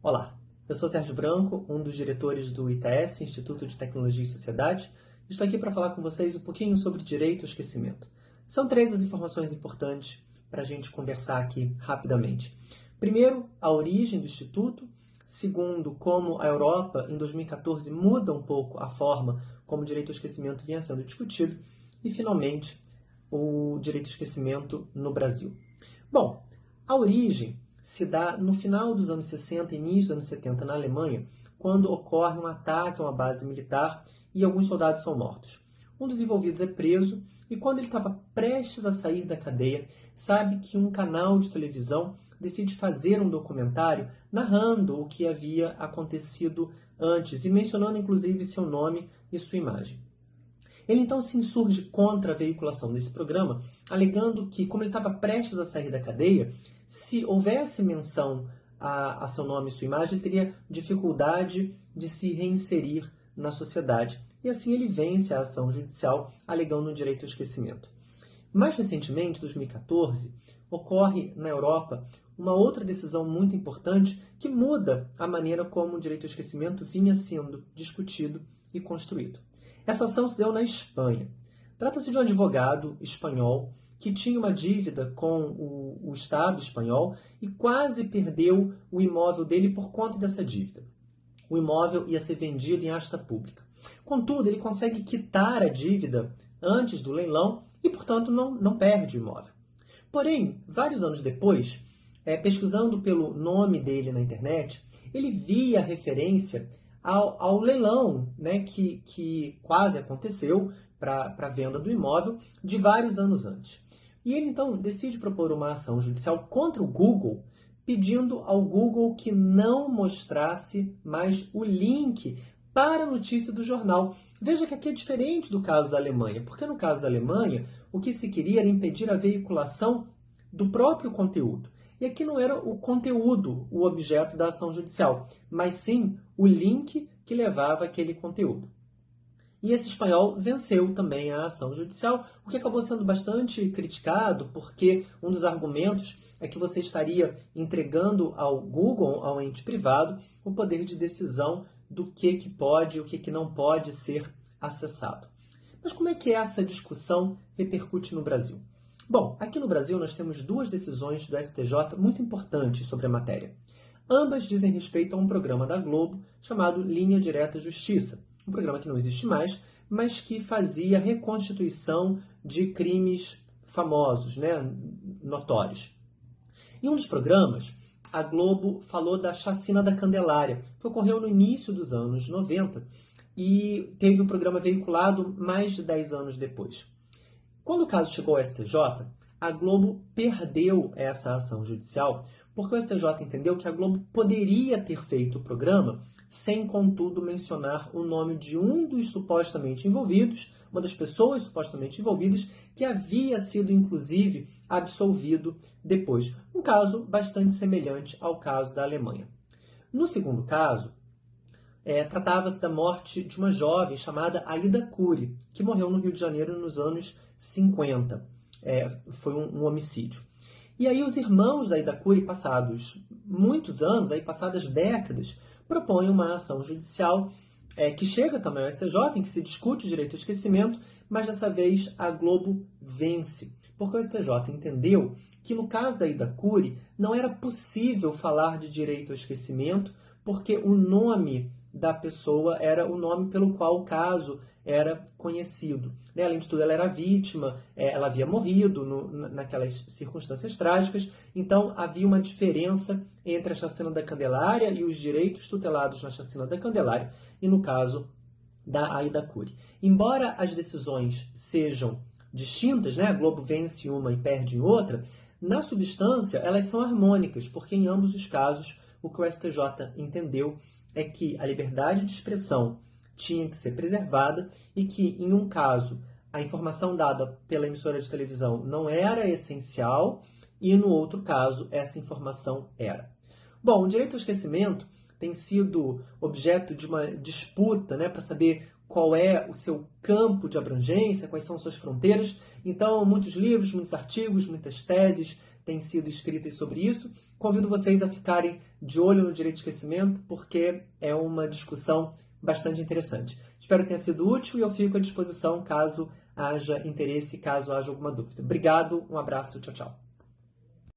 Olá, eu sou Sérgio Branco, um dos diretores do ITS, Instituto de Tecnologia e Sociedade. Estou aqui para falar com vocês um pouquinho sobre direito ao esquecimento. São três as informações importantes para a gente conversar aqui rapidamente. Primeiro, a origem do Instituto. Segundo, como a Europa, em 2014, muda um pouco a forma como o direito ao esquecimento vinha sendo discutido. E, finalmente, o direito ao esquecimento no Brasil. Bom, a origem se dá no final dos anos 60 e início dos anos 70 na Alemanha, quando ocorre um ataque a uma base militar e alguns soldados são mortos. Um dos envolvidos é preso e quando ele estava prestes a sair da cadeia, sabe que um canal de televisão decide fazer um documentário narrando o que havia acontecido antes e mencionando inclusive seu nome e sua imagem. Ele então se insurge contra a veiculação desse programa, alegando que, como ele estava prestes a sair da cadeia, se houvesse menção a seu nome e sua imagem, ele teria dificuldade de se reinserir na sociedade. E assim ele vence a ação judicial, alegando o direito ao esquecimento. Mais recentemente, em 2014, ocorre na Europa uma outra decisão muito importante que muda a maneira como o direito ao esquecimento vinha sendo discutido e construído. Essa ação se deu na Espanha. Trata-se de um advogado espanhol que tinha uma dívida com o Estado espanhol e quase perdeu o imóvel dele por conta dessa dívida. O imóvel ia ser vendido em asta pública. Contudo, ele consegue quitar a dívida antes do leilão e, portanto, não perde o imóvel. Porém, vários anos depois, pesquisando pelo nome dele na internet, ele via referência ao leilão, né, que quase aconteceu para a venda do imóvel de vários anos antes. E ele então decide propor uma ação judicial contra o Google, pedindo ao Google que não mostrasse mais o link para a notícia do jornal. Veja que aqui é diferente do caso da Alemanha, porque no caso da Alemanha, o que se queria era impedir a veiculação do próprio conteúdo. E aqui não era o conteúdo o objeto da ação judicial, mas sim o link que levava aquele conteúdo. E esse espanhol venceu também a ação judicial, o que acabou sendo bastante criticado, porque um dos argumentos é que você estaria entregando ao Google, ao ente privado, o poder de decisão do que pode e o que não pode ser acessado. Mas como é que essa discussão repercute no Brasil? Bom, aqui no Brasil nós temos duas decisões do STJ muito importantes sobre a matéria. Ambas dizem respeito a um programa da Globo chamado Linha Direta Justiça, um programa que não existe mais, mas que fazia reconstituição de crimes famosos, né, notórios. Em um dos programas, a Globo falou da chacina da Candelária, que ocorreu no início dos anos 90 e teve o programa veiculado mais de 10 anos depois. Quando o caso chegou ao STJ, a Globo perdeu essa ação judicial porque o STJ entendeu que a Globo poderia ter feito o programa sem, contudo, mencionar o nome de um dos supostamente envolvidos, uma das pessoas supostamente envolvidas, que havia sido, inclusive, absolvido depois. Um caso bastante semelhante ao caso da Alemanha. No segundo caso, tratava-se da morte de uma jovem chamada Aida Cury, que morreu no Rio de Janeiro nos anos 50. Foi um homicídio. E aí os irmãos da Aida Cury, passados muitos anos, passadas décadas, propõem uma ação judicial que chega também ao STJ, em que se discute o direito ao esquecimento, mas dessa vez a Globo vence, porque o STJ entendeu que no caso da Aida Cury não era possível falar de direito ao esquecimento, porque o nome da pessoa era o nome pelo qual o caso era conhecido. Além de tudo, ela era vítima, ela havia morrido naquelas circunstâncias trágicas, então havia uma diferença entre a chacina da Candelária e os direitos tutelados na chacina da Candelária, e no caso da Aida Cury. Embora as decisões sejam distintas, a Globo vence uma e perde em outra, na substância elas são harmônicas, porque em ambos os casos o que o STJ entendeu é que a liberdade de expressão tinha que ser preservada e que, em um caso, a informação dada pela emissora de televisão não era essencial e, no outro caso, essa informação era. Bom, o direito ao esquecimento tem sido objeto de uma disputa, para saber qual é o seu campo de abrangência, quais são suas fronteiras. Então, muitos livros, muitos artigos, muitas teses têm sido escritas sobre isso, convido vocês a ficarem de olho no direito de esquecimento, porque é uma discussão bastante interessante. Espero que tenha sido útil e eu fico à disposição caso haja interesse, caso haja alguma dúvida. Obrigado, um abraço, tchau, tchau.